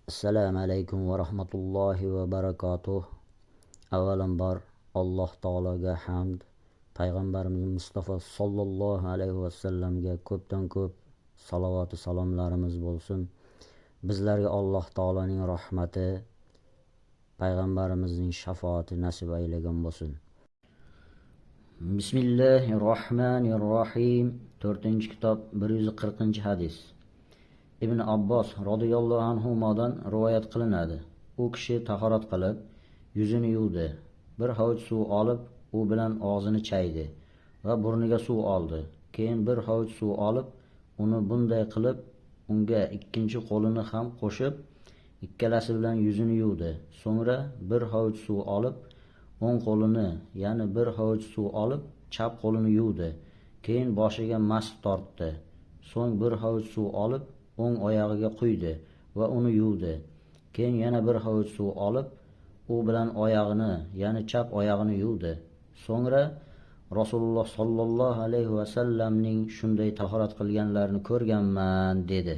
Assalomu alaykum va rahmatullohi va barakatuh. Avvalambor Alloh taologa hamd, payg'ambarimiz Mustafa sallallohu alayhi va sallamga ko'pdan ko'p salovat va salomlarimiz bo'lsin. Bizlarga Alloh taoloning rahmati, payg'ambarimizning shafoati nasib aylagan bo'lsin. Bismillahirrohmanirrohim. 4-kitob 140-hadis. Ibn Abbos radhiyallohu anhudan rivoyat qilinadi. U kishi tahorat qilib, yuzini yuvdi. Bir hovuch suv olib, u bilan og'zini chaydi va burniga suv oldi. Keyin bir hovuch suv olib, uni bunday qilib, unga ikkinchi qo'lini ham qo'shib, ikkalasi bilan yuzini yuvdi. So'ngra bir hovuch suv olib, o'ng qo'lini, ya'ni bir hovuch suv olib, chap qo'lini yuvdi. Keyin boshiga mask tortdi. So'ng bir hovuch suv olib, o'ng oyog'iga quydi va uni yuvdi. Keyin yana bir hovuch suv olib, u bilan oyog'ini, ya'ni chap oyog'ini yuvdi. So'ngra Rasululloh sallallohu alayhi va sallamning shunday tahorat qilganlarini ko'rganman dedi.